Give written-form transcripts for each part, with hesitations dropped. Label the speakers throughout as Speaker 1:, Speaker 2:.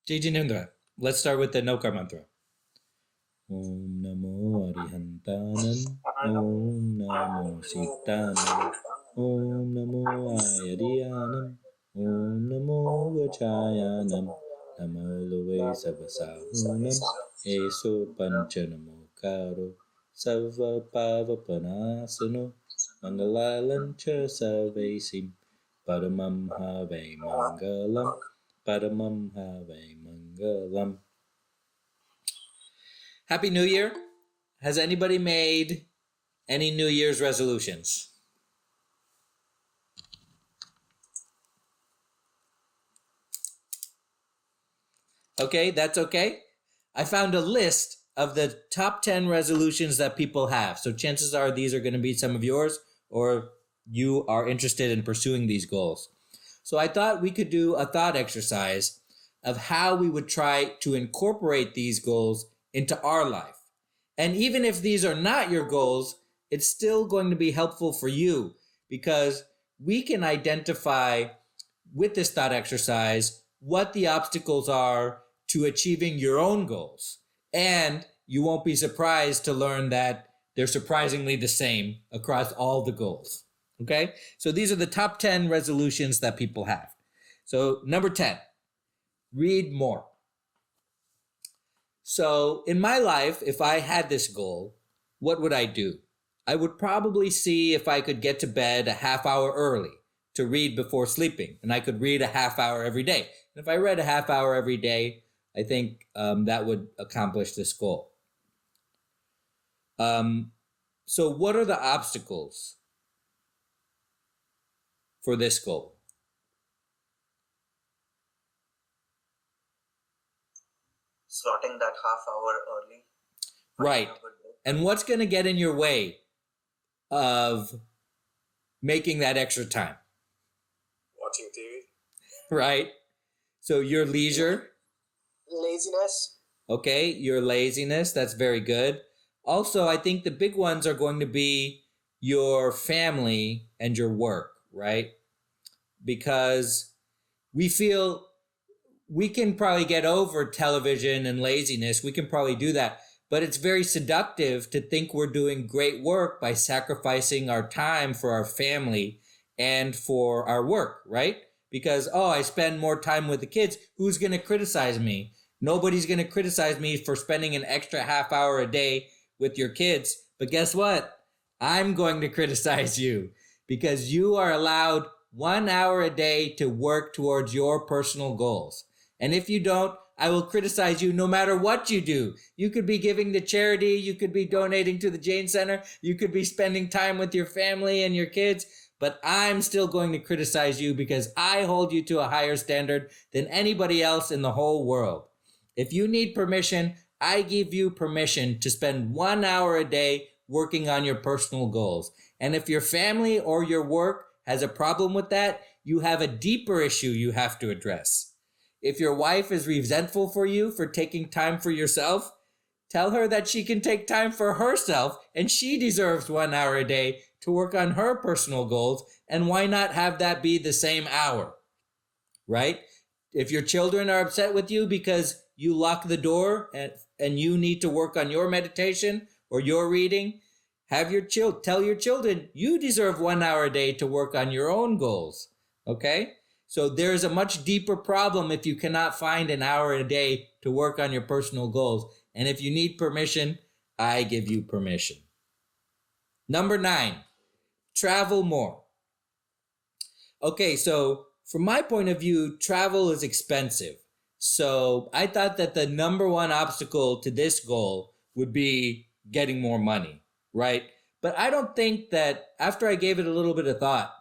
Speaker 1: JJ Nindra. Let's start with the Nokar mantra. Om Namo Arihantanam. Om Namo Sitanam. Om Namo Ayadiyanam. Om Namo Vachayanam. Namo Loe Savasahunam. Eso Panchanamo Karo. Sava Pavapanasano. Mangalalancha Savesim. Paramam Have Mangalam. Paramam Have Mangalam. Happy New Year. Has anybody made any New Year's resolutions? Okay, that's okay. I found a list of the top 10 resolutions that people have. So chances are these are going to be some of yours, or you are interested in pursuing these goals. So I thought we could do a thought exercise of how we would try to incorporate these goals into our life. And even if these are not your goals, it's still going to be helpful for you because we can identify with this thought exercise what the obstacles are to achieving your own goals. And you won't be surprised to learn that they're surprisingly the same across all the goals. Okay? So these are the top 10 resolutions that people have. So number 10, read more. So in my life, if I had this goal, what would I do? I would probably see if I could get to bed a half hour early to read before sleeping. And I could read a half hour every day. And if I read a half hour every day, I think that would accomplish this goal. So what are the obstacles for this goal?
Speaker 2: Slotting that half hour early.
Speaker 1: Right. And what's going to get in your way of making that extra time?
Speaker 3: Watching TV.
Speaker 1: Right. So your leisure.
Speaker 2: Laziness.
Speaker 1: Okay, your laziness. That's very good. Also, I think the big ones are going to be your family and your work, right? Because we feel we can probably get over television and laziness. We can probably do that. But it's very seductive to think we're doing great work by sacrificing our time for our family and for our work, right? Because, I spend more time with the kids. Who's going to criticize me? Nobody's going to criticize me for spending an extra half hour a day with your kids. But guess what? I'm going to criticize you because you are allowed 1 hour a day to work towards your personal goals. And if you don't, I will criticize you no matter what you do. You could be giving to charity. You could be donating to the Jain Center. You could be spending time with your family and your kids. But I'm still going to criticize you because I hold you to a higher standard than anybody else in the whole world. If you need permission, I give you permission to spend 1 hour a day working on your personal goals. And if your family or your work has a problem with that, you have a deeper issue you have to address. If your wife is resentful for you for taking time for yourself, tell her that she can take time for herself and she deserves 1 hour a day to work on her personal goals. And why not have that be the same hour, right? If your children are upset with you because you lock the door and you need to work on your meditation or your reading, tell your children you deserve 1 hour a day to work on your own goals, okay? So there's a much deeper problem if you cannot find an hour a day to work on your personal goals. And if you need permission, I give you permission. Number 9, travel more. Okay, so from my point of view, travel is expensive. So I thought that the number one obstacle to this goal would be getting more money, right? But I don't think that, after I gave it a little bit of thought,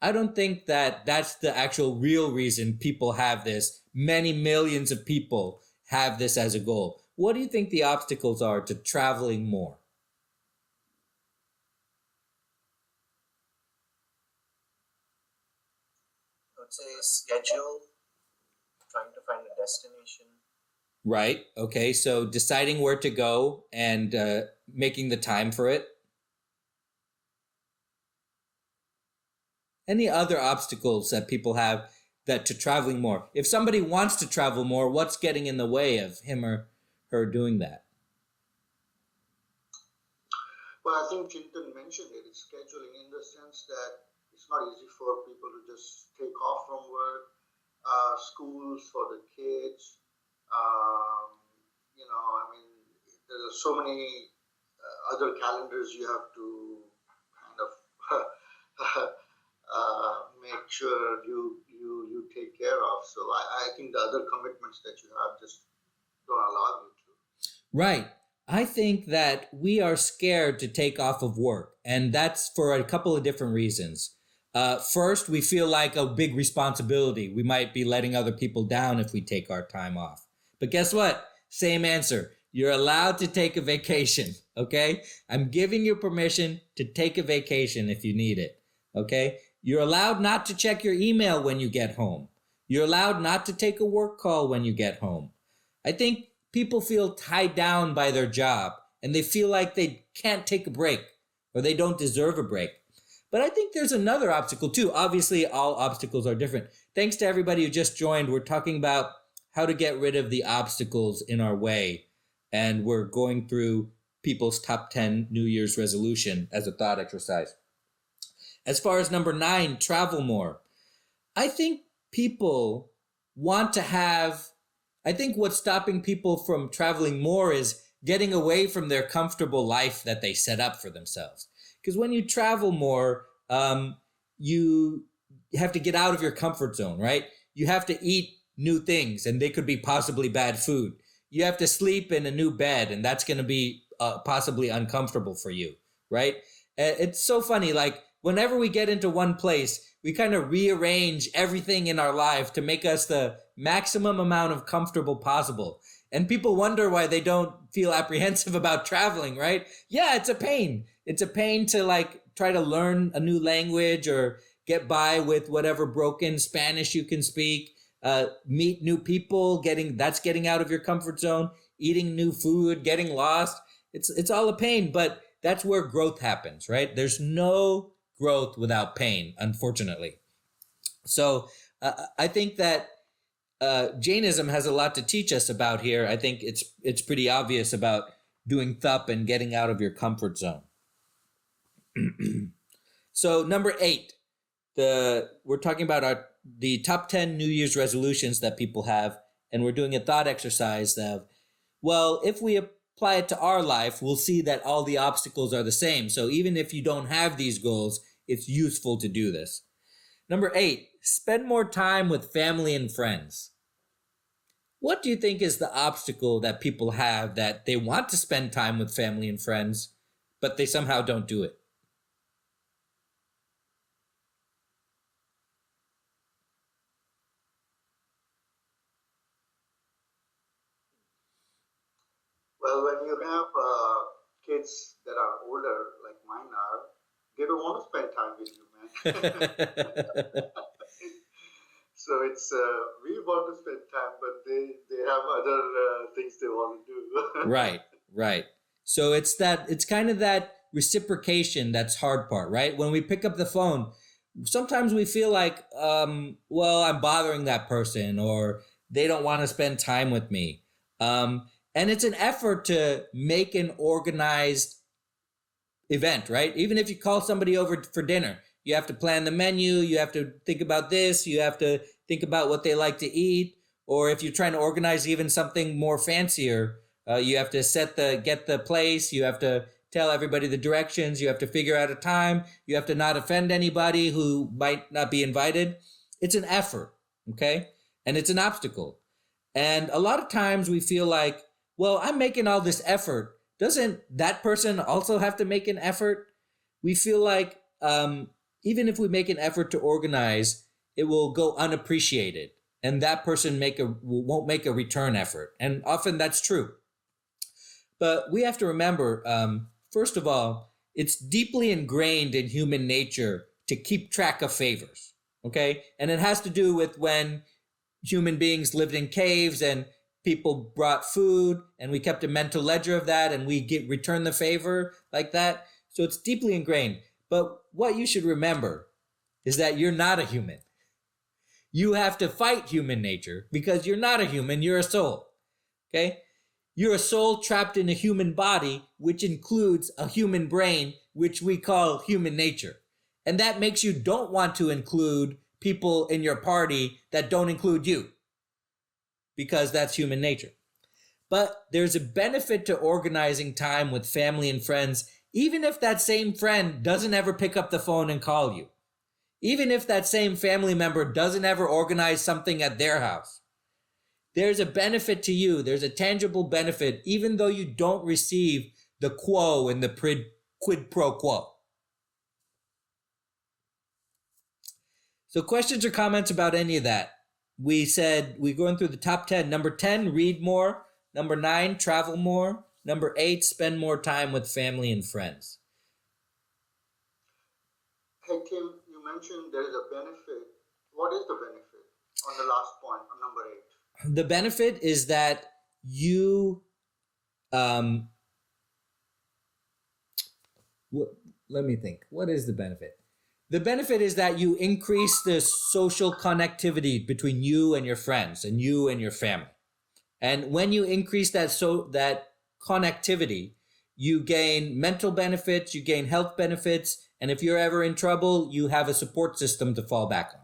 Speaker 1: I don't think that that's the actual real reason people have this. Many millions of people have this as a goal. What do you think the obstacles are to traveling more?
Speaker 2: I would say schedule, trying to find a destination.
Speaker 1: Right. Okay. So deciding where to go and making the time for it. Any other obstacles that people have that to traveling more? If somebody wants to travel more, what's getting in the way of him or her doing that?
Speaker 4: Well, I think Chintan mentioned it. It's scheduling in the sense that it's not easy for people to just take off from work, schools for the kids. Um, I mean, there are so many other calendars you have to kind of make sure you take care of. So I think the other commitments that you have just don't allow you to.
Speaker 1: Right. I think that we are scared to take off of work, and that's for a couple of different reasons. First, we feel like a big responsibility. We might be letting other people down if we take our time off. But guess what? Same answer. You're allowed to take a vacation, okay? I'm giving you permission to take a vacation if you need it, okay? You're allowed not to check your email when you get home. You're allowed not to take a work call when you get home. I think people feel tied down by their job and they feel like they can't take a break or they don't deserve a break. But I think there's another obstacle too. Obviously, all obstacles are different. Thanks to everybody who just joined. We're talking about how to get rid of the obstacles in our way. And we're going through people's top 10 New Year's resolution as a thought exercise. As far as number 9, travel more. I think people want to have, I think what's stopping people from traveling more is getting away from their comfortable life that they set up for themselves. Because when you travel more, you have to get out of your comfort zone, right? You have to eat new things, and they could be possibly bad food. You have to sleep in a new bed, and that's going to be possibly uncomfortable for you, right? It's so funny. Like, whenever we get into one place, we kind of rearrange everything in our life to make us the maximum amount of comfortable possible. And people wonder why they don't feel apprehensive about traveling, right? Yeah, it's a pain. It's a pain to like try to learn a new language or get by with whatever broken Spanish you can speak, meet new people, getting out of your comfort zone, eating new food, getting lost. It's all a pain, but that's where growth happens, right? There's no growth without pain, unfortunately. So I think that Jainism has a lot to teach us about here. I think it's pretty obvious about doing thup and getting out of your comfort zone. So number 8, we're talking about the top 10 New Year's resolutions that people have, and we're doing a thought exercise of, well, if we apply it to our life, we'll see that all the obstacles are the same. So even if you don't have these goals, it's useful to do this. Number 8, spend more time with family and friends. What do you think is the obstacle that people have that they want to spend time with family and friends, but they somehow don't do it?
Speaker 4: Well, when you have kids that are older, like mine are, they don't want to spend time with you, man. So it's we want to spend time, but they have other things they want to do.
Speaker 1: Right. So it's kind of that reciprocation that's hard part, right? When we pick up the phone, sometimes we feel like, well, I'm bothering that person, or they don't want to spend time with me. And it's an effort to make an organized event, right? Even if you call somebody over for dinner, you have to plan the menu, you have to think about this, you have to think about what they like to eat. Or if you're trying to organize even something more fancier, you have to get the place, you have to tell everybody the directions, you have to figure out a time, you have to not offend anybody who might not be invited. It's an effort, okay? And it's an obstacle. And a lot of times we feel like, well, I'm making all this effort. Doesn't that person also have to make an effort? We feel like even if we make an effort to organize, it will go unappreciated, and that person won't make a return effort. And often that's true. But we have to remember, first of all, it's deeply ingrained in human nature to keep track of favors, okay? And it has to do with when human beings lived in caves and people brought food and we kept a mental ledger of that and we return the favor like that. So it's deeply ingrained. But what you should remember is that you're not a human. you have to fight human nature because you're not a human, you're a soul. Okay? You're a soul trapped in a human body, which includes a human brain, which we call human nature. And that makes you don't want to include people in your party that don't include you because that's human nature. But there's a benefit to organizing time with family and friends, even if that same friend doesn't ever pick up the phone and call you. Even if that same family member doesn't ever organize something at their house. There's a benefit to you. There's a tangible benefit, even though you don't receive the quo and the quid pro quo. So questions or comments about any of that? We said we're going through the top 10. Number 10, read more. Number 9, travel more. Number 8, spend more time with family and friends.
Speaker 4: Hey, Kim, you mentioned there is a benefit. What is the benefit on the last point, on number 8?
Speaker 1: The benefit is that you, let me think. What is the benefit? The benefit is that you increase the social connectivity between you and your friends and you and your family. And when you increase that connectivity, you gain mental benefits, you gain health benefits, and if you're ever in trouble, you have a support system to fall back on.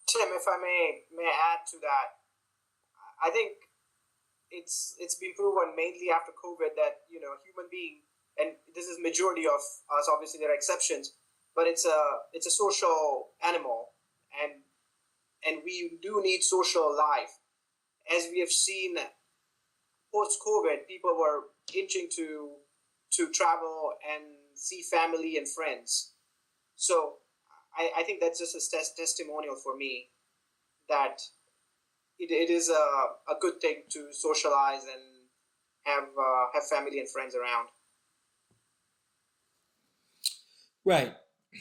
Speaker 2: Tim, if I may add to that, I think it's been proven mainly after COVID that human being, and this is majority of us. Obviously, there are exceptions, but it's a social animal, and we do need social life. As we have seen post-COVID, people were itching to travel and see family and friends. So I think that's just a testimonial for me that it is a good thing to socialize and have family and friends around.
Speaker 1: Right.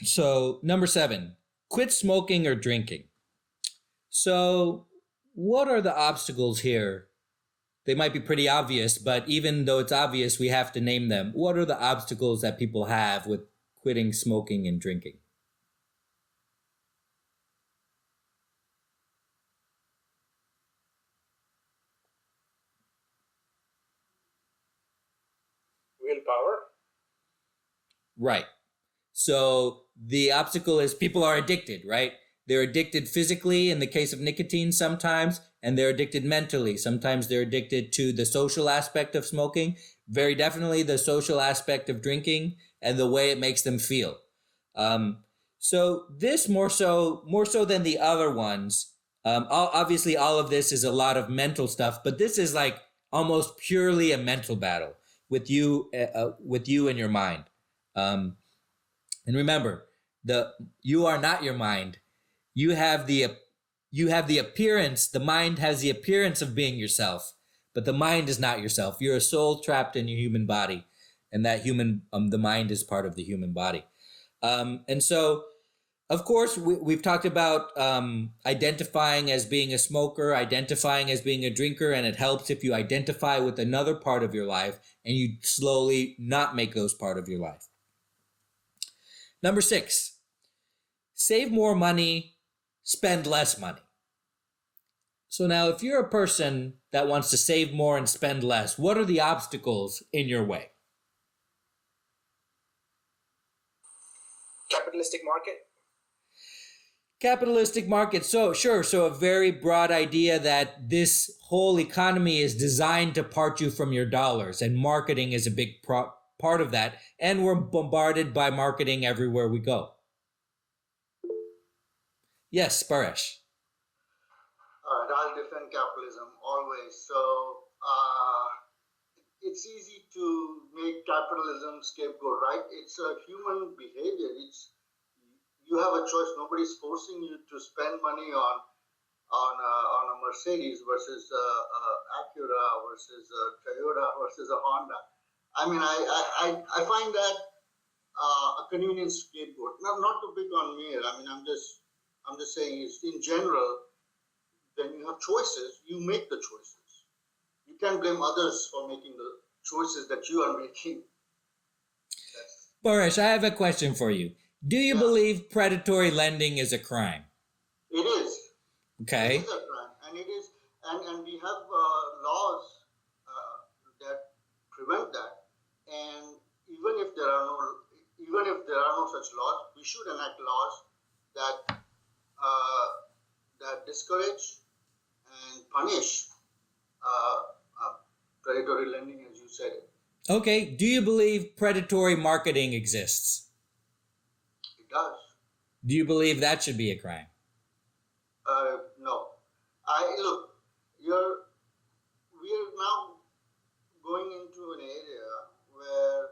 Speaker 1: So number 7, quit smoking or drinking. So what are the obstacles here? They might be pretty obvious, but even though it's obvious, we have to name them. What are the obstacles that people have with quitting smoking and drinking?
Speaker 3: Willpower.
Speaker 1: Right. So the obstacle is people are addicted, right? They're addicted physically in the case of nicotine sometimes, and they're addicted mentally. Sometimes they're addicted to the social aspect of smoking, very definitely the social aspect of drinking and the way it makes them feel. So this more so than the other ones. Obviously, all of this is a lot of mental stuff, but this is like almost purely a mental battle with you and your mind. And remember, you are not your mind. You have the appearance. The mind has the appearance of being yourself, but the mind is not yourself. You're a soul trapped in your human body, and that the mind is part of the human body. And so, of course, we've talked about identifying as being a smoker, identifying as being a drinker, and it helps if you identify with another part of your life and you slowly not make those part of your life. Number 6, save more money, spend less money. So now if you're a person that wants to save more and spend less, what are the obstacles in your way?
Speaker 2: Capitalistic market.
Speaker 1: Capitalistic market, so sure. So a very broad idea that this whole economy is designed to part you from your dollars, and marketing is a big part of that. And we're bombarded by marketing everywhere we go. Yes, Paresh.
Speaker 4: All right, I'll defend capitalism always. So it's easy to make capitalism scapegoat, right? It's a human behavior. You have a choice. Nobody's forcing you to spend money on a Mercedes versus a Acura versus a Toyota versus a Honda. I mean, I find that a convenient scapegoat. Not to pick on me. I mean, I'm just saying, is in general, when you have choices, you make the choices. You can't blame others for making the choices that you are making.
Speaker 1: Paresh, I have a question for you. Do you
Speaker 4: Yeah.
Speaker 1: believe predatory lending is a crime?
Speaker 4: It is. It
Speaker 1: Okay.
Speaker 4: is a crime, and it is, and we have laws that prevent that. And even if there are no, even if there are no such laws, we should enact laws that that discourage and punish uh, predatory lending, as you said it.
Speaker 1: Okay. Do you believe predatory marketing exists?
Speaker 4: It does.
Speaker 1: Do you believe that should be a crime?
Speaker 4: No, I look. We are now going into an area where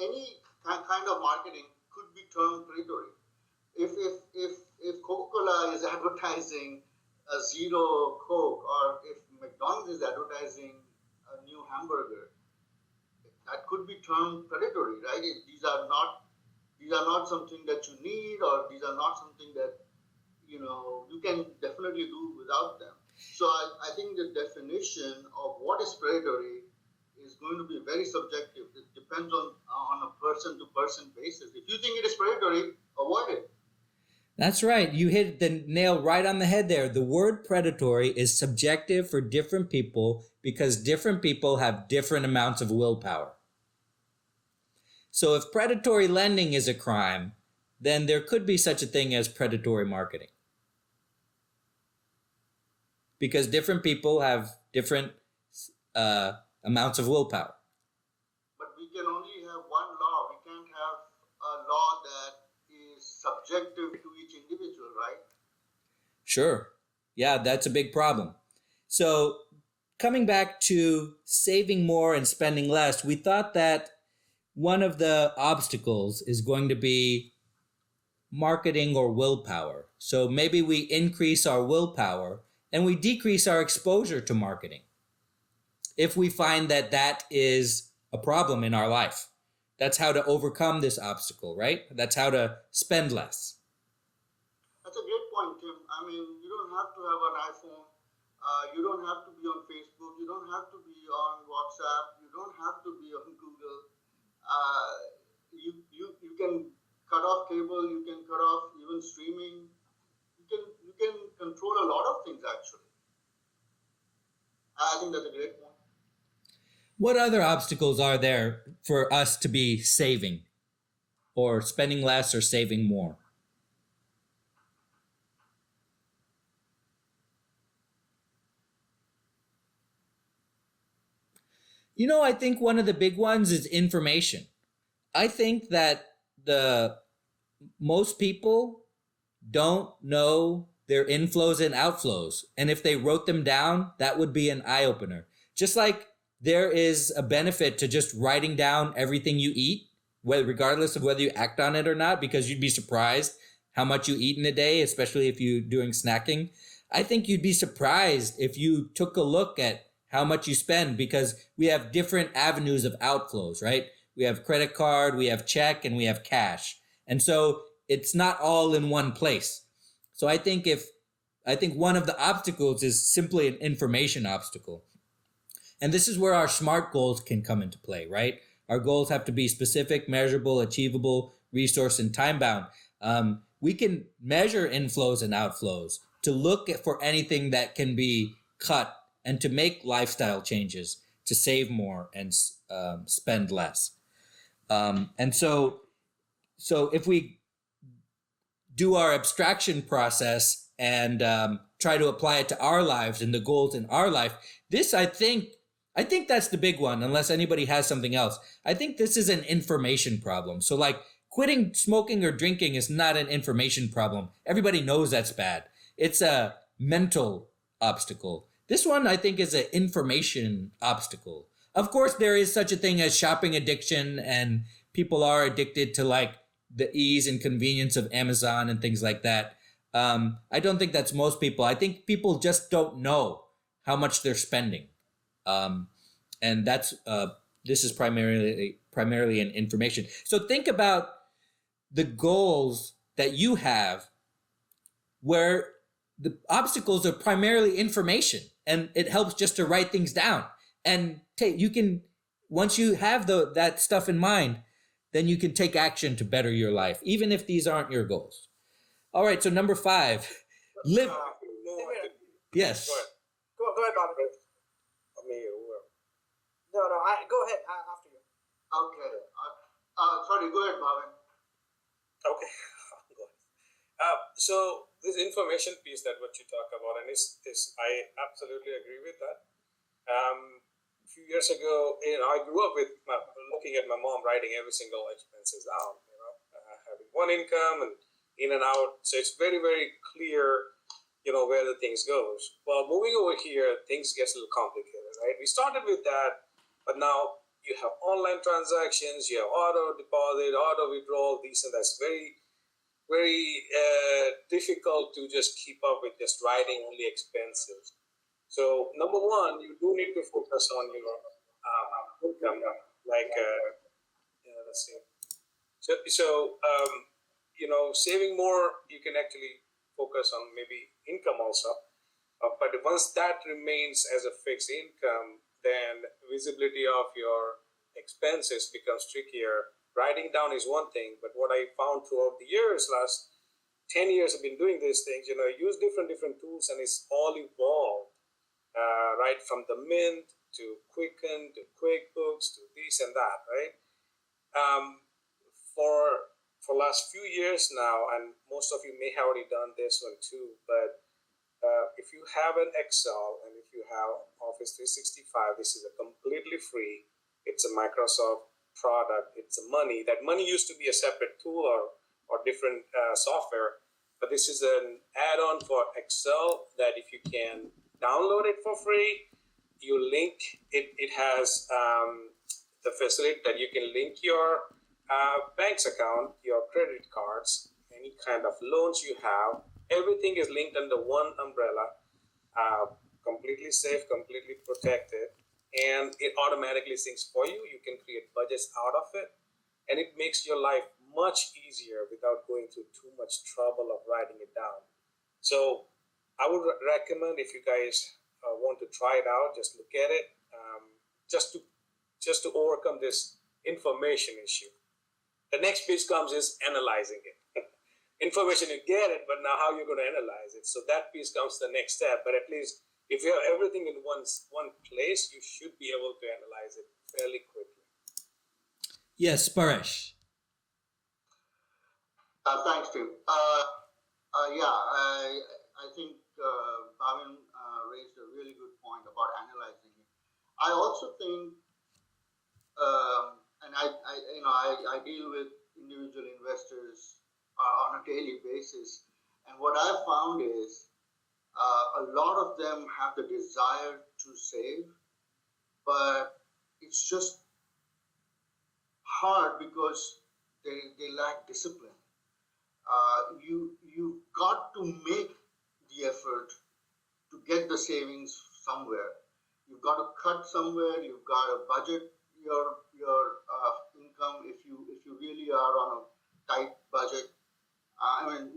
Speaker 4: any kind of marketing could be termed predatory. If Coca-Cola is advertising a zero Coke, or if McDonald's is advertising a new hamburger, that could be termed predatory, right? These are not something that you need, or these are not something that you can definitely do without them. So I think the definition of what is predatory is going to be very subjective. It depends on a person to person basis. If you think it is predatory, avoid it.
Speaker 1: That's right. You hit the nail right on the head there. The word predatory is subjective for different people because different people have different amounts of willpower. So if predatory lending is a crime, then there could be such a thing as predatory marketing. Because different people have different amounts of willpower.
Speaker 4: But we can only have one law. We can't have a law that is subjective to each individual, right?
Speaker 1: Sure. Yeah, that's a big problem. So coming back to saving more and spending less, we thought that one of the obstacles is going to be marketing or willpower. So maybe we increase our willpower and we decrease our exposure to marketing if we find that that is a problem in our life. That's how to overcome this obstacle, right? That's how to spend less.
Speaker 4: That's a great point, Tim. I mean, you don't have to have an iPhone. You don't have to be on Facebook. You don't have to be on WhatsApp. You don't have to be on Google. You can cut off cable. You can cut off even streaming. You can control a lot of things actually. I think that's a great point.
Speaker 1: What other obstacles are there for us to be saving or spending less or saving more? I think one of the big ones is information. I think that the most people don't know their inflows and outflows. And if they wrote them down, that would be an eye opener. Just like there is a benefit to just writing down everything you eat, regardless of whether you act on it or not, because you'd be surprised how much you eat in a day, especially if you're doing snacking. I think you'd be surprised if you took a look at how much you spend, because we have different avenues of outflows, right? We have credit card, we have check, and we have cash. And so it's not all in one place. So I think one of the obstacles is simply an information obstacle. And this is where our SMART goals can come into play, right? Our goals have to be specific, measurable, achievable, resource, and time bound. We can measure inflows and outflows to look for anything that can be cut and to make lifestyle changes to save more and spend less. And so if we do our abstraction process and try to apply it to our lives and the goals in our life, this I think that's the big one, unless anybody has something else. I think this is an information problem. So like quitting smoking or drinking is not an information problem. Everybody knows that's bad. It's a mental obstacle. This one I think is an information obstacle. Of course, there is such a thing as shopping addiction, and people are addicted to like the ease and convenience of Amazon and things like that. I don't think that's most people. I think people just don't know how much they're spending. And that's this is primarily an information. So think about the goals that you have where the obstacles are primarily information, and it helps just to write things down. And once you have that stuff in mind, then you can take action to better your life, even if these aren't your goals. All right, so number 5, live. Yes.
Speaker 2: Go ahead, Bobby. No, go ahead after you.
Speaker 4: Okay. Sorry, go ahead, Bhavin.
Speaker 3: Okay. So this information piece that what you talk about, and is I absolutely agree with that. A few years ago, I grew up with looking at my mom writing every single expenses down. Having one income and in and out, so it's very very clear. Where the things goes. Well, moving over here, things gets a little complicated, right? We started with that, but now you have online transactions, you have auto deposit, auto withdrawal, these and that's very very difficult to just keep up with just writing only expenses. So number one, you do need to focus on your income, like let's see. So saving more, you can actually focus on maybe income also. But once that remains as a fixed income, then visibility of your expenses becomes trickier. Writing down is one thing, but what I found throughout the years, last 10 years I've been doing these things, I use different tools and it's all evolved, right from the Mint to Quicken to QuickBooks to this and that, right? For last few years now, and most of you may have already done this one too, but if you have an Excel and if you have Office 365, this is a completely free. It's a Microsoft product. It's a money. That money used to be a separate tool or different software, but this is an add-on for Excel that if you can download it for free, you link it. It has the facility that you can link your bank's account, your credit cards, any kind of loans you have. Everything is linked under one umbrella, completely safe, completely protected, and it automatically syncs for you. You can create budgets out of it, and it makes your life much easier without going through too much trouble of writing it down. So I would recommend, if you guys want to try it out, just look at it, just to overcome this information issue. The next piece comes is analyzing it. Information, you get it, but now how you're going to analyze it. So that piece comes to the next step. But at least if you have everything in one place, you should be able to analyze it fairly quickly.
Speaker 1: Yes, Paresh.
Speaker 4: Thanks, Tim. I think Bhavin raised a really good point about analyzing it. I also think, and I deal with individual investors on a daily basis, and what I've found is a lot of them have the desire to save, but it's just hard because they lack discipline. You've got to make the effort to get the savings somewhere. You've got to cut somewhere. You've got to budget your income if you really are on a tight budget.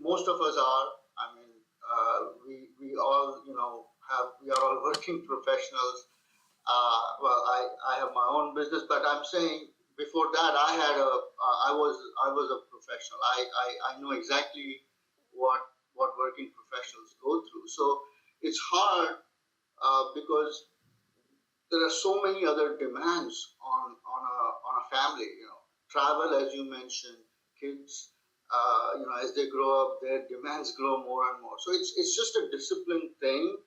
Speaker 4: Most of us are. We all we are all working professionals. I have my own business, but I'm saying before that I was a professional. I know exactly what working professionals go through. So it's hard because there are so many other demands on a family. Travel, as you mentioned, kids. As they grow up, their demands grow more and more. So it's just a discipline thing.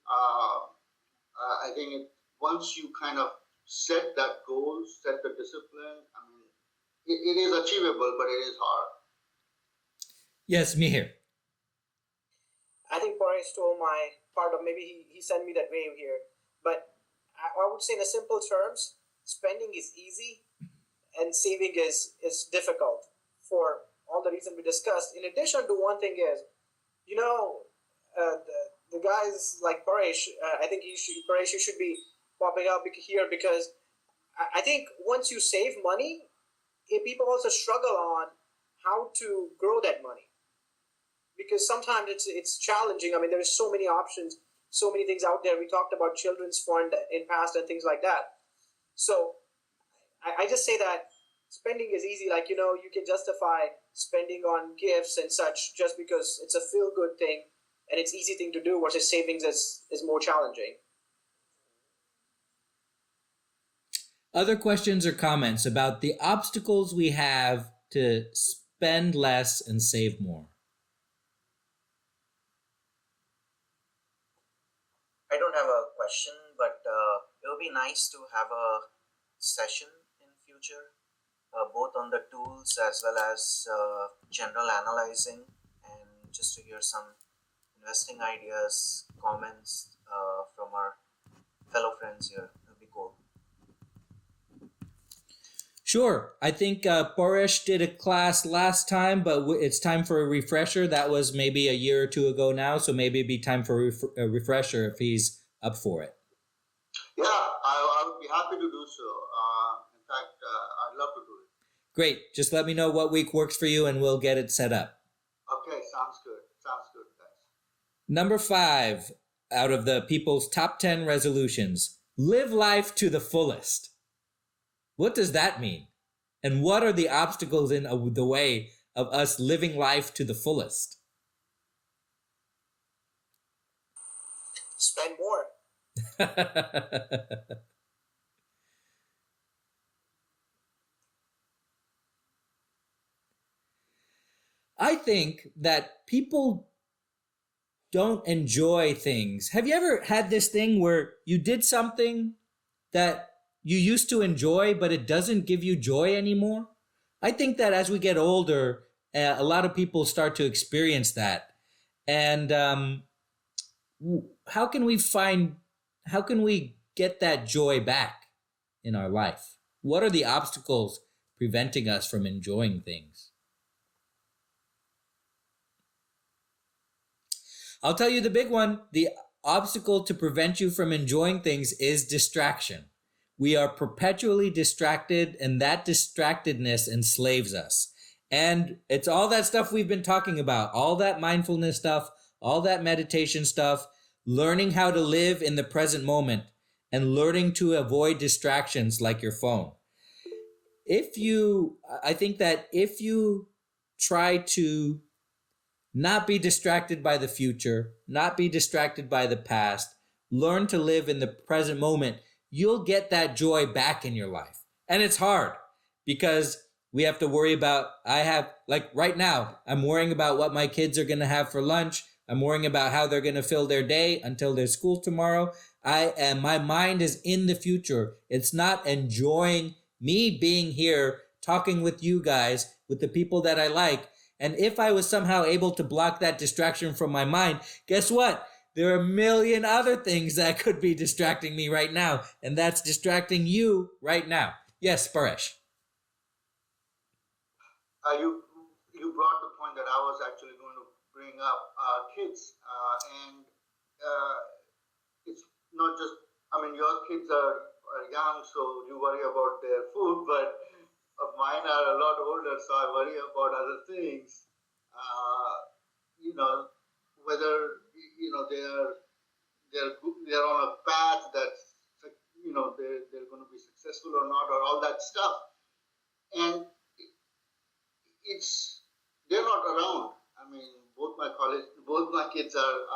Speaker 4: I think once you kind of set that goal, set the discipline, it is achievable, but it is hard.
Speaker 1: Yes, Mihir.
Speaker 2: I think Paresh stole my part of, maybe he sent me that wave here. But I would say in a simple terms, spending is easy and saving is difficult for all the reasons we discussed. In addition to one thing is, the guys like Paresh, I think Paresh, you should be popping up here because I think once you save money, people also struggle on how to grow that money. Because sometimes it's challenging. There is so many options, so many things out there. We talked about children's fund in past and things like that. So I just say that spending is easy. Like, you can justify spending on gifts and such just because it's a feel good thing and it's easy thing to do versus savings is more challenging.
Speaker 1: Other questions or comments about the obstacles we have to spend less and save more?
Speaker 5: I don't have a question, but it would be nice to have a session in future, both on the tools as well as general analyzing, and just to hear some investing ideas, comments from our fellow friends here. It would be cool.
Speaker 1: Sure. I think Paresh did a class last time, but it's time for a refresher. That was maybe a year or two ago now, so maybe it'd be time for a refresher if he's up for it.
Speaker 4: Yeah, I would be happy to do so. In fact, I'd love to do it.
Speaker 1: Great. Just let me know what week works for you and we'll get it set up.
Speaker 4: Okay, sounds good. Sounds good, guys.
Speaker 1: Number 5 out of the people's top 10 resolutions: live life to the fullest. What does that mean? And what are the obstacles in the way of us living life to the fullest?
Speaker 2: Spend more.
Speaker 1: I think that people don't enjoy things. Have you ever had this thing where you did something that you used to enjoy, but it doesn't give you joy anymore? I think that as we get older, a lot of people start to experience that. And how can we get that joy back in our life? What are the obstacles preventing us from enjoying things? I'll tell you the big one. The obstacle to prevent you from enjoying things is distraction. We are perpetually distracted, and that distractedness enslaves us. And it's all that stuff we've been talking about, all that mindfulness stuff, all that meditation stuff, learning how to live in the present moment and learning to avoid distractions like your phone. I think that if you try to not be distracted by the future, not be distracted by the past, learn to live in the present moment, you'll get that joy back in your life. And it's hard because we have to worry about, right now, I'm worrying about what my kids are going to have for lunch. I'm worrying about how they're going to fill their day until their school tomorrow. My mind is in the future. It's not enjoying me being here, talking with you guys, with the people that I like. And if I was somehow able to block that distraction from my mind, guess what? There are a million other things that could be distracting me right now, and that's distracting you right now. Yes, Paresh.
Speaker 4: You brought the point that I was actually going to bring up. Kids, and it's not just. I mean, your kids are young, so you worry about their food, but mine are a lot older, so I worry about other things. Whether they're on a path that's they're going to be successful or not, or all that stuff, and they're not around. I mean, both my kids are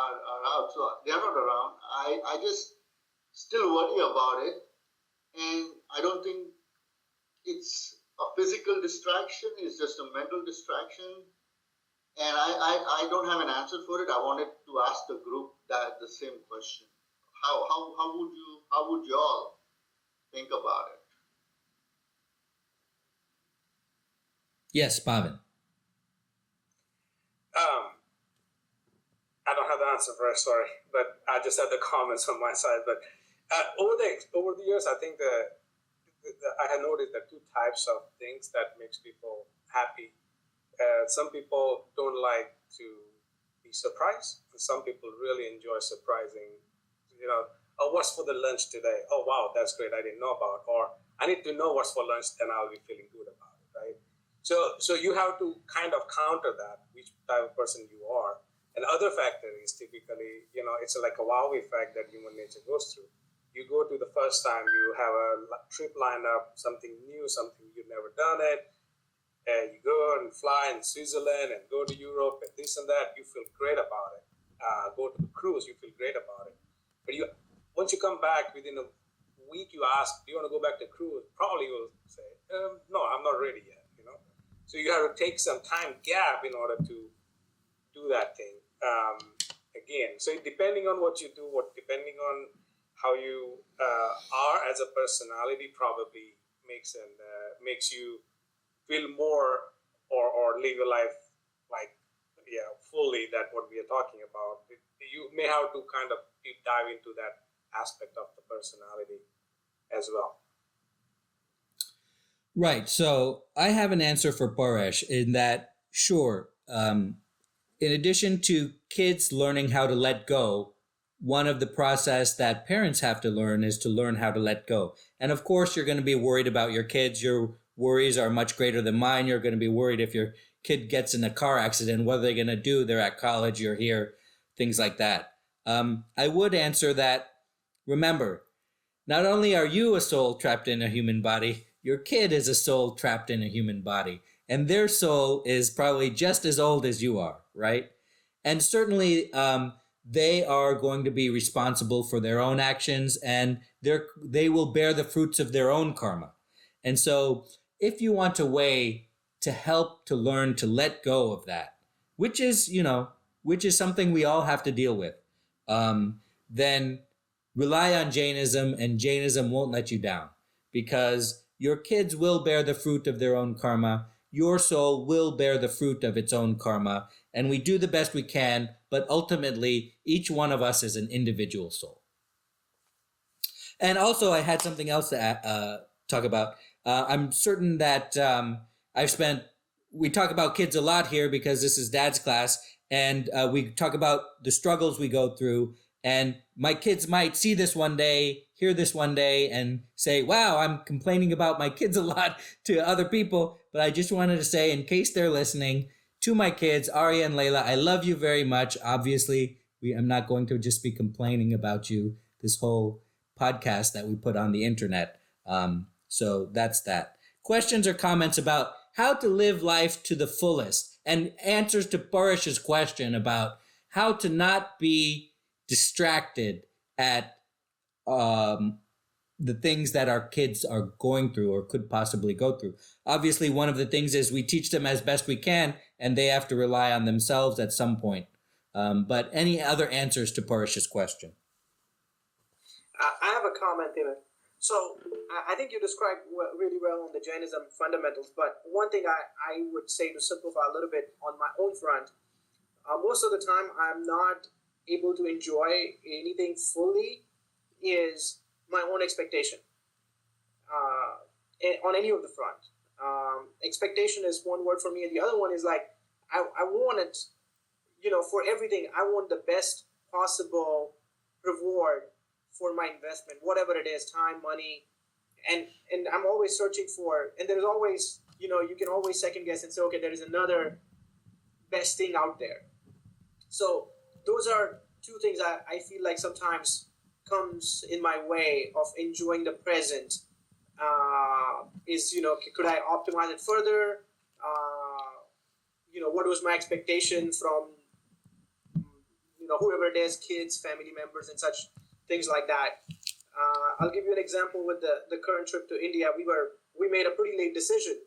Speaker 4: out, so they're not around. I just still worry about it, and I don't think it's a physical distraction. It's just a mental distraction. And I don't have an answer for it. I wanted to ask the group the same question. How would you all think about it?
Speaker 1: Yes, Bhavin.
Speaker 3: I don't have the answer for it, sorry, but I just have the comments on my side. But over the years, I think I have noticed the two types of things that makes people happy. Some people don't like to be surprised. Some people really enjoy surprising. Oh, what's for the lunch today? Oh, wow, that's great. I didn't know about. Or I need to know what's for lunch, then I'll be feeling good about it, right? So you have to kind of counter that, which type of person you are. And other factor is typically, it's like a wow effect that human nature goes through. You go to the first time, you have a trip lined up, something new, something you've never done it, and you go and fly in Switzerland and go to Europe and this and that, you feel great about it. Go to the cruise, you feel great about it. But once you come back within a week, you ask, do you want to go back to cruise? Probably will say, no, I'm not ready yet. So you have to take some time gap in order to do that thing again. So depending on what you do, depending on how you are as a personality, probably makes you feel more or live your life like fully that what we are talking about. You may have to kind of deep dive into that aspect of the personality as well.
Speaker 1: Right. So I have an answer for Paresh in that, sure, in addition to kids learning how to let go, one of the process that parents have to learn is to learn how to let go. And of course, you're going to be worried about your kids. Your worries are much greater than mine. You're going to be worried if your kid gets in a car accident, what are they going to do? They're at college, you're here, things like that. I would answer that, remember, not only are you a soul trapped in a human body, your kid is a soul trapped in a human body. And their soul is probably just as old as you are, right? And certainly they are going to be responsible for their own actions, and they will bear the fruits of their own karma. And so if you want a way to help to learn to let go of that, which is something we all have to deal with, then rely on Jainism, and Jainism won't let you down, because your kids will bear the fruit of their own karma. Your soul will bear the fruit of its own karma, and we do the best we can, but ultimately each one of us is an individual soul. And also I had something else to talk about. I'm certain that we talk about kids a lot here because this is Dad's class, and we talk about the struggles we go through. And my kids might see this one day, hear this one day, and say, wow, I'm complaining about my kids a lot to other people. But I just wanted to say, in case they're listening, to my kids, Arya and Layla, I love you very much. Obviously, I'm not going to just be complaining about you this whole podcast that we put on the internet. So that's that. Questions or comments about how to live life to the fullest, and answers to Paresh's question about how to not be distracted at the things that our kids are going through or could possibly go through. Obviously, one of the things is we teach them as best we can, and they have to rely on themselves at some point. But any other answers to Paresh's question?
Speaker 2: I have a comment here. So I think you described really well on the Jainism fundamentals, but one thing I would say to simplify a little bit on my own front, most of the time I'm not able to enjoy anything fully is my own expectation on any of the front. Expectation is one word for me, and the other one is like I want it, for everything. I want the best possible reward for my investment, whatever it is, time, money, and I'm always searching for, and there's always, you can always second guess and say, okay, there is another best thing out there. So those are two things I feel like sometimes comes in my way of enjoying the present. Could I optimize it further? What was my expectation from, whoever it is, kids, family members, and such things like that. I'll give you an example with the current trip to India. We made a pretty late decision,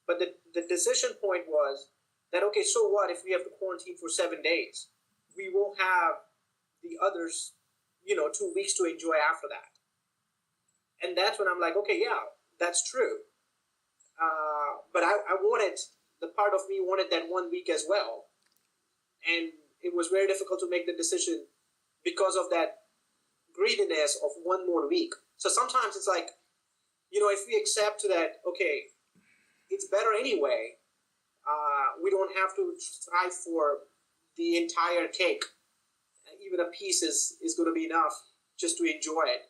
Speaker 2: but the decision point was that, okay, so what if we have to quarantine for 7 days? We will have the others, 2 weeks to enjoy after that. And that's when I'm like, okay, yeah, that's true. But I wanted, the part of me wanted that 1 week as well. And it was very difficult to make the decision because of that greediness of 1 more week. So sometimes it's like, if we accept that, okay, it's better anyway, we don't have to strive for the entire cake. Even a piece is going to be enough just to enjoy it.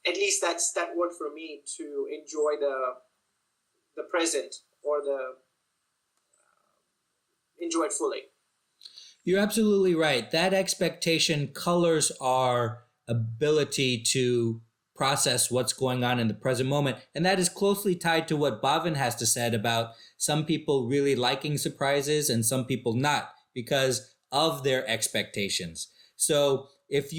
Speaker 2: At least that's that word for me, to enjoy the present, or enjoy it fully.
Speaker 1: You're absolutely right. That expectation colors our ability to process what's going on in the present moment. And that is closely tied to what Bhavin has to say about some people really liking surprises and some people not because of their expectations. So if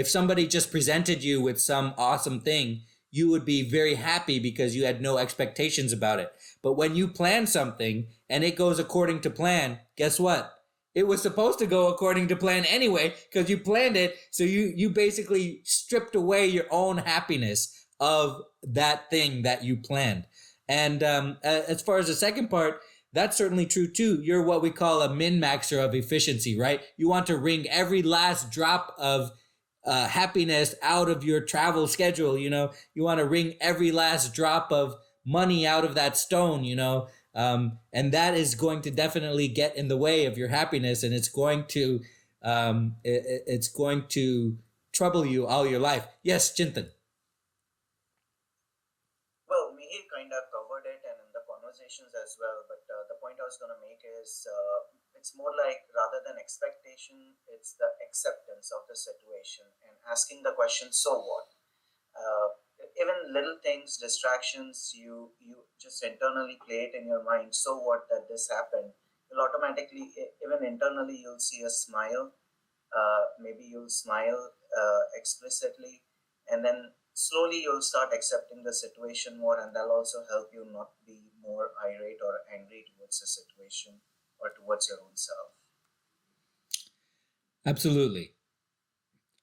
Speaker 1: somebody just presented you with some awesome thing, you would be very happy because you had no expectations about it. But when you plan something and it goes according to plan, guess what? It was supposed to go according to plan anyway because you planned it. So you basically stripped away your own happiness of that thing that you planned. And as far as the second part, that's certainly true too. You're what we call a min-maxer of efficiency, right? You want to wring every last drop of happiness out of your travel schedule. You want to wring every last drop of money out of that stone, and that is going to definitely get in the way of your happiness, and it's going to trouble you all your life. Yes, Chintan.
Speaker 5: Well, Mihir kind of covered it and in the conversations as well, but the point I was going to make is it's more like rather than expectation, it's the acceptance of the situation and asking the question, so what? Even little things, distractions, you just internally play it in your mind, so what that this happened? You'll automatically, even internally, you'll see a smile. Maybe you'll smile explicitly, and then slowly you'll start accepting the situation more, and that'll also help you not be more irate or angry towards the situation or towards your own self.
Speaker 1: Absolutely.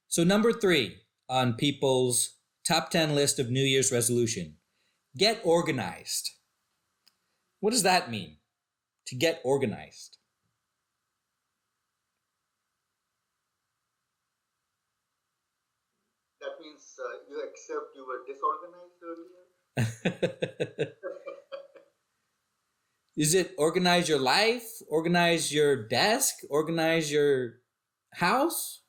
Speaker 1: So number 3 on people's top 10 list of New Year's resolution, get organized. What does that mean, to get organized?
Speaker 4: That means you accept you were disorganized earlier?
Speaker 1: Is it organize your life, organize your desk, organize your house?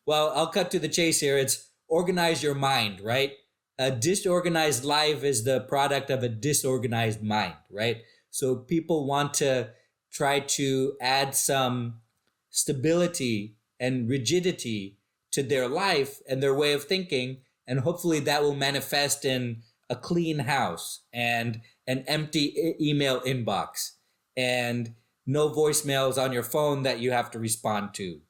Speaker 1: Well, I'll cut to the chase here. It's organize your mind, right? A disorganized life is the product of a disorganized mind, right? So people want to try to add some stability and rigidity to their life and their way of thinking, and hopefully that will manifest in a clean house and an empty email inbox and no voicemails on your phone that you have to respond to.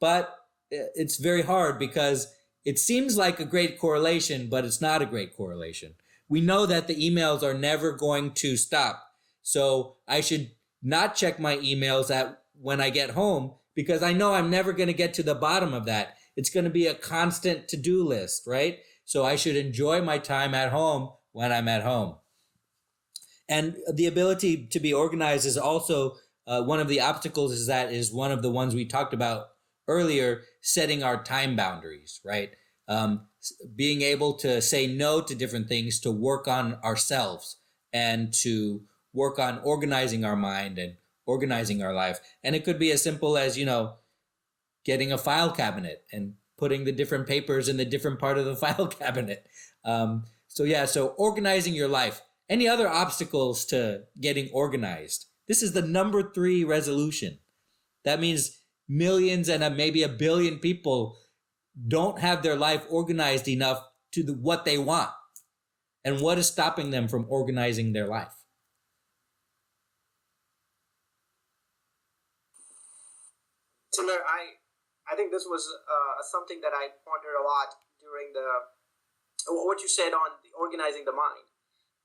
Speaker 1: But it's very hard because it seems like a great correlation, but it's not a great correlation. We know that the emails are never going to stop. So I should not check my emails when I get home because I know I'm never going to get to the bottom of that. It's going to be a constant to-do list, right? So I should enjoy my time at home when I'm at home. And the ability to be organized is also one of the obstacles is one of the ones we talked about earlier, setting our time boundaries, right? Being able to say no to different things, to work on ourselves and to work on organizing our mind and organizing our life. And it could be as simple as, getting a file cabinet and putting the different papers in the different part of the file cabinet. So organizing your life. Any other obstacles to getting organized? This is the number 3 resolution. That means millions and maybe 1 billion people don't have their life organized enough to what they want. And what is stopping them from organizing their life?
Speaker 2: Timur, I think this was something that I pondered a lot during what you said on organizing the mind.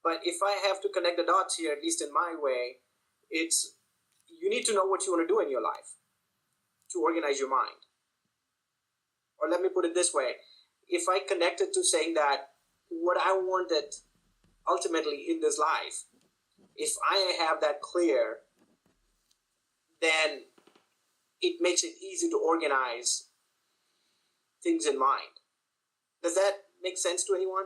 Speaker 2: But if I have to connect the dots here, at least in my way, it's you need to know what you want to do in your life to organize your mind. Or let me put it this way. If I connect it to saying that what I wanted ultimately in this life, if I have that clear, then it makes it easy to organize things in mind. Does that make sense to anyone?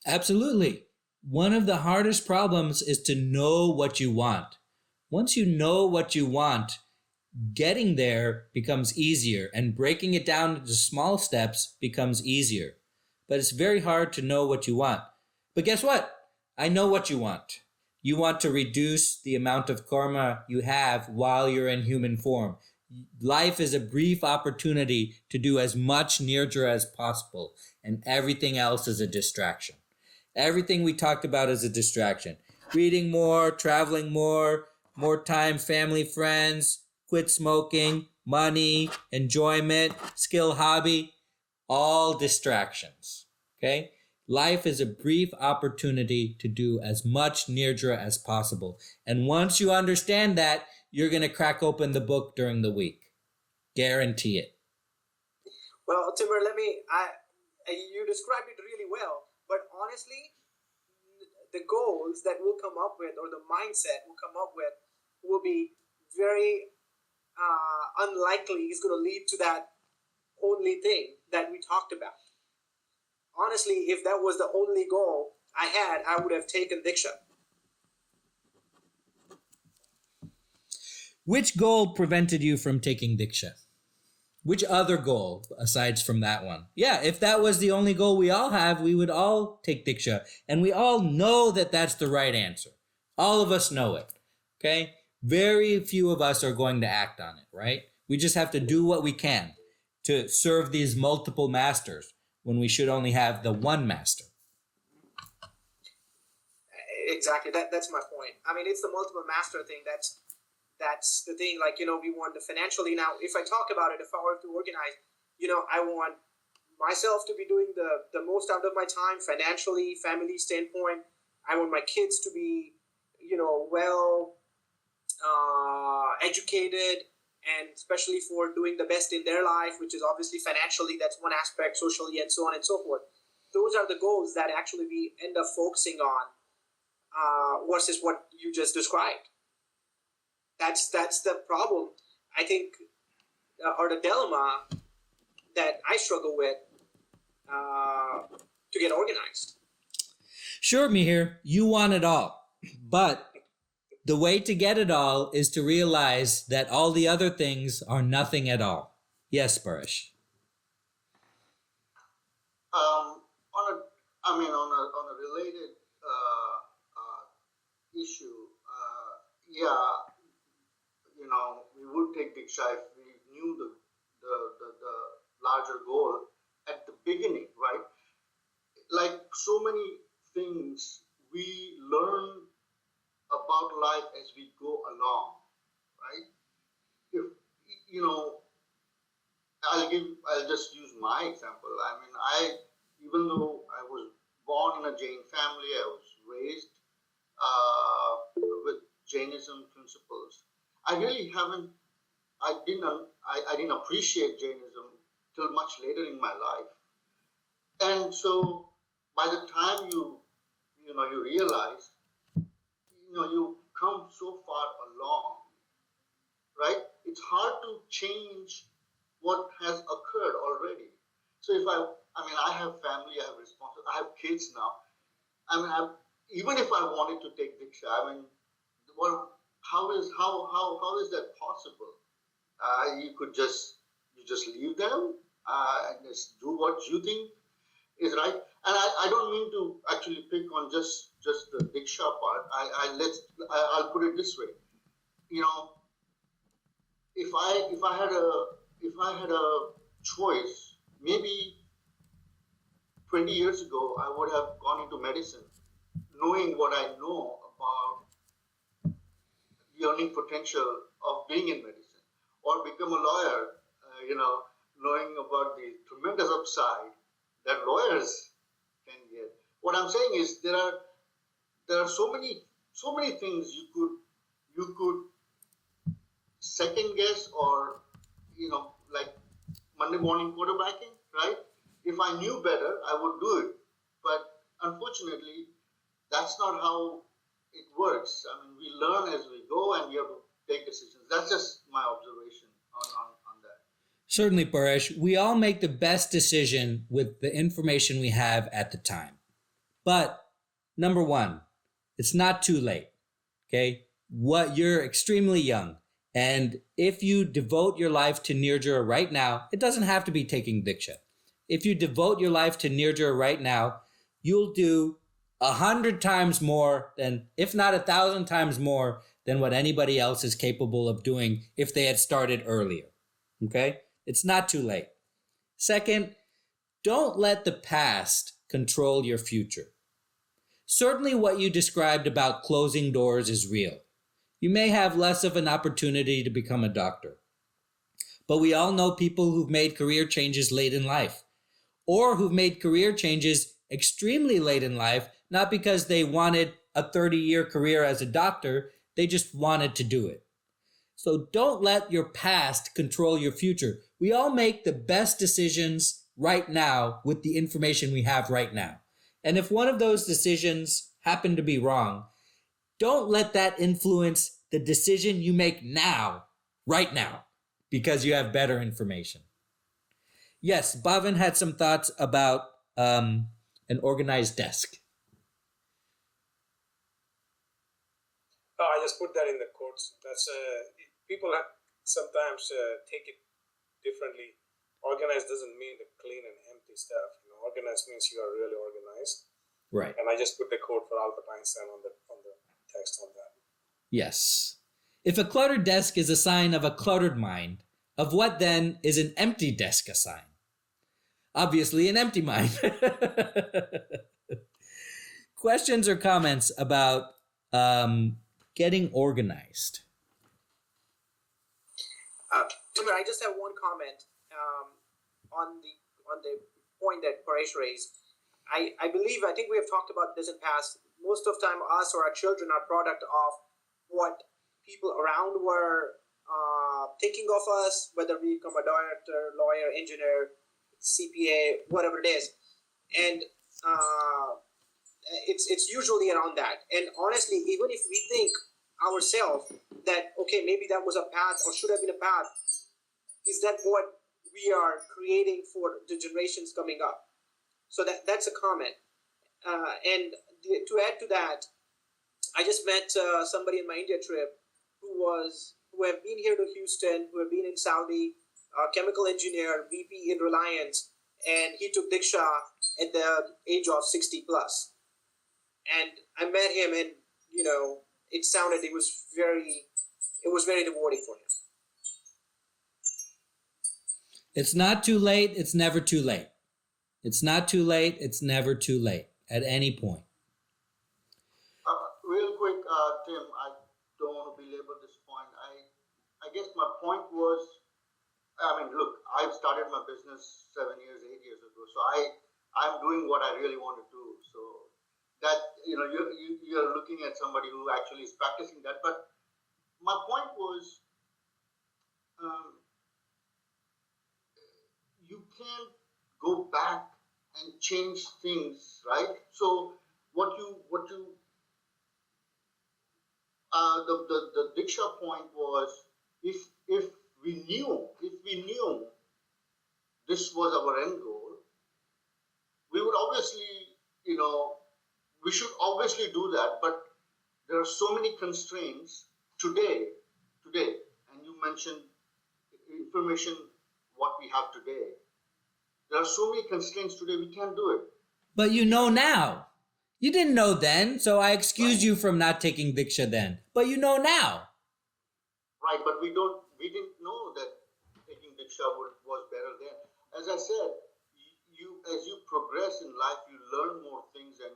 Speaker 1: Absolutely. One of the hardest problems is to know what you want. Once you know what you want, getting there becomes easier, and breaking it down into small steps becomes easier. But it's very hard to know what you want. But guess what? I know what you want. You want to reduce the amount of karma you have while you're in human form. Life is a brief opportunity to do as much nirjara as possible, and everything else is a distraction. Everything we talked about is a distraction. Reading more, traveling more time, family, friends, quit smoking, money, enjoyment, skill, hobby, all distractions. Okay? Life is a brief opportunity to do as much nirjara as possible. And once you understand that, you're going to crack open the book during the week. Guarantee it.
Speaker 2: Well, Timur, you described it really well, but honestly, the goals that we'll come up with, or the mindset we'll come up with, will be very unlikely is going to lead to that only thing that we talked about. Honestly, if that was the only goal I had, I would have taken Diksha.
Speaker 1: Which goal prevented you from taking Diksha? Which other goal aside from that one? Yeah, if that was the only goal we all have, we would all take Diksha. And we all know that that's the right answer. All of us know it. Okay? Very few of us are going to act on it, right? We just have to do what we can to serve these multiple masters when we should only have the one master.
Speaker 2: Exactly. That's my point. I mean, it's the multiple master thing. That's the thing. Like, we want the financially. Now, if I talk about it, if I were to organize, I want myself to be doing the most out of my time financially, family standpoint. I want my kids to be, well educated, and especially for doing the best in their life, which is obviously financially, that's one aspect, socially, and so on and so forth. Those are the goals that actually we end up focusing on versus what you just described. That's the problem, I think, or the dilemma that I struggle with to get organized.
Speaker 1: Sure, Mihir, you want it all. But the way to get it all is to realize that all the other things are nothing at all. Yes, Paresh.
Speaker 4: On a related issue, we would take Diksha if we knew the larger goal at the beginning, right? Like so many things, we learn about life as we go along, right? If I'll just use my example. I mean, even though I was born in a Jain family, I was raised with Jainism principles. I really haven't. I didn't appreciate Jainism till much later in my life, and so by the time you realize, you come so far along, right? It's hard to change what has occurred already. So I have family, I have responsibility, I have kids now. I mean, even if I wanted to take Diksha, I mean, how is that possible? You just leave them and just do what you think is right. And I don't mean to actually pick on just the Diksha part. I'll put it this way. If I had a choice, maybe 20 years ago I would have gone into medicine, knowing what I know about the earning potential of being in medicine, or become a lawyer, knowing about the tremendous upside that lawyers can get. What I'm saying is there are so many things you could second guess, or like Monday morning quarterbacking, right? If I knew better, I would do it. But unfortunately, that's not how it works. I mean, we learn as we go, and we have to take decisions. That's just my observation on that.
Speaker 1: Certainly, Paresh. We all make the best decision with the information we have at the time. But number one, it's not too late. Okay? You're extremely young. And if you devote your life to Nirjara right now, it doesn't have to be taking Diksha. If you devote your life to Nirjara right now, you'll do 100 times more than, if not 1,000 times more than what anybody else is capable of doing if they had started earlier. Okay? It's not too late. Second, don't let the past control your future. Certainly what you described about closing doors is real. You may have less of an opportunity to become a doctor. But we all know people who've made career changes late in life, or who've made career changes extremely late in life, not because they wanted a 30-year career as a doctor, they just wanted to do it. So don't let your past control your future. We all make the best decisions right now with the information we have right now. And if one of those decisions happen to be wrong, don't let that influence the decision you make now, right now, because you have better information. Yes, Bhavin had some thoughts about an organized desk.
Speaker 3: Oh, I just put that in the quotes. That's people sometimes take it differently. Organized doesn't mean the clean and empty stuff. Organized means you are really organized.
Speaker 1: Right.
Speaker 3: And I just put the quote for Albert Einstein on the text on that.
Speaker 1: Yes. If a cluttered desk is a sign of a cluttered mind, of what then is an empty desk a sign? Obviously, an empty mind. Questions or comments about getting organized?
Speaker 2: Timur, I just have one comment on the point that Paresh raised. I think we have talked about this in past. Most of the time, us or our children are product of what people around were thinking of us, whether we become a doctor, lawyer, engineer, CPA, whatever it is, and it's usually around that. And honestly, even if we think ourselves that okay, maybe that was a path or should have been a path, is that what we are creating for the generations coming up? So that's a comment. To add to that, I just met somebody in my India trip who have been here to Houston, who have been in Saudi, chemical engineer, VP in Reliance, and he took Diksha at the age of 60 plus. And I met him, and it was very rewarding for him.
Speaker 1: It's not too late. It's never too late. It's not too late. It's never too late at any point.
Speaker 4: Real quick, Tim, I don't want to belabor this point. I guess my point was, look, I've started my business 7 years, 8 years ago, so I'm doing what I really want to do. So that you're looking at somebody who actually is practicing that. But my point was, you can't go back and change things, right? So the Diksha point was, if we knew this was our end goal, we would obviously, we should obviously do that. But there are so many constraints today, and you mentioned information, what we have today. There are so many constraints today, we can't do it.
Speaker 1: But you know now. You didn't know then, so I excuse you from not taking Diksha then. But you know now.
Speaker 4: Right, but we didn't know that taking Diksha was better then. As I said, as you progress in life, you learn more things, and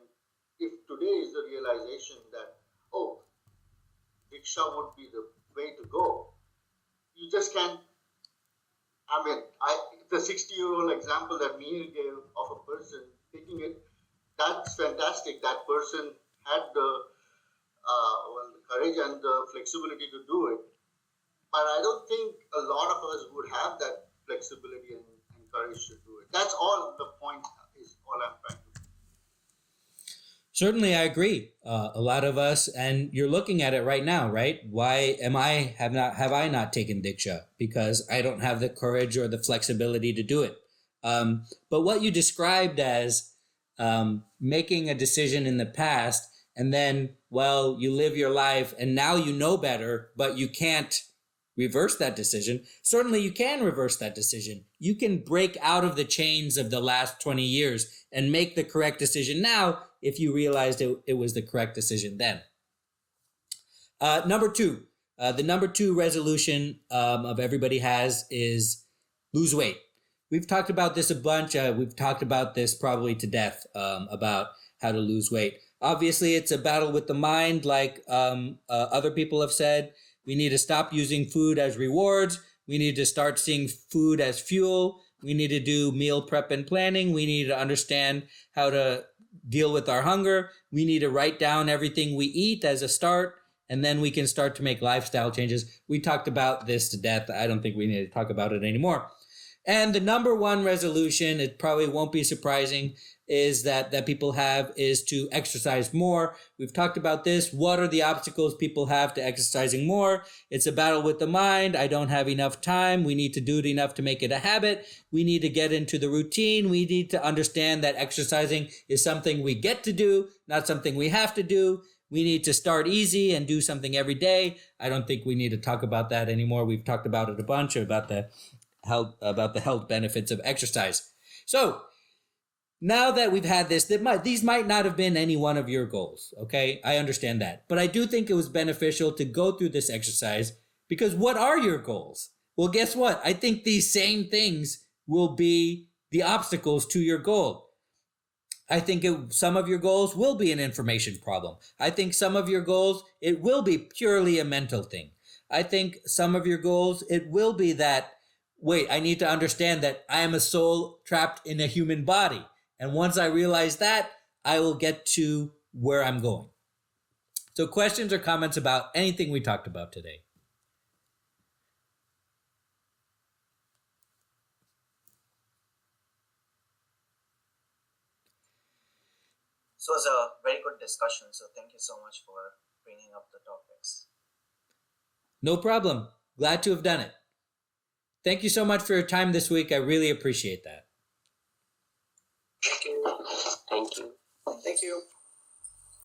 Speaker 4: if today is the realization that, Diksha would be the way to go, you just can't. The 60-year-old example that Neil gave of a person taking it, that's fantastic. That person had the courage and the flexibility to do it. But I don't think a lot of us would have that flexibility and courage to do it. That's all the point is, all I'm trying to do.
Speaker 1: Certainly, I agree. A lot of us, and you're looking at it right now, right? Why have I not taken Diksha? Because I don't have the courage or the flexibility to do it. But what you described as making a decision in the past, and then, you live your life, and now you know better, but you can't reverse that decision. Certainly, you can reverse that decision. You can break out of the chains of the last 20 years and make the correct decision now if you realized it was the correct decision then. Number two, the number two resolution of everybody has is lose weight. We've talked about this a bunch. We've talked about this probably to death about how to lose weight. Obviously, it's a battle with the mind, like other people have said. We need to stop using food as rewards. We need to start seeing food as fuel. We need to do meal prep and planning. We need to understand how to deal with our hunger. We need to write down everything we eat as a start, and then we can start to make lifestyle changes. We talked about this to death. I don't think we need to talk about it anymore. And the number one resolution, it probably won't be surprising, is that people have is to exercise more. We've talked about this. What are the obstacles people have to exercising more? It's a battle with the mind. I don't have enough time. We need to do it enough to make it a habit. We need to get into the routine. We need to understand that exercising is something we get to do, not something we have to do. We need to start easy and do something every day. I don't think we need to talk about that anymore. We've talked about it a bunch, about the health benefits of exercise. So now that we've had this, these might not have been any one of your goals, okay? I understand that. But I do think it was beneficial to go through this exercise, because what are your goals? Well, guess what? I think these same things will be the obstacles to your goal. I think some of your goals will be an information problem. I think some of your goals, it will be purely a mental thing. I think some of your goals, it will be that, wait, I need to understand that I am a soul trapped in a human body. And once I realize that, I will get to where I'm going. So questions or comments about anything we talked about today?
Speaker 5: So it was a very good discussion. So thank you so much for bringing up the topics.
Speaker 1: No problem. Glad to have done it. Thank you so much for your time this week. I really appreciate that.
Speaker 2: Thank you.
Speaker 5: Thank you.
Speaker 2: Thank you.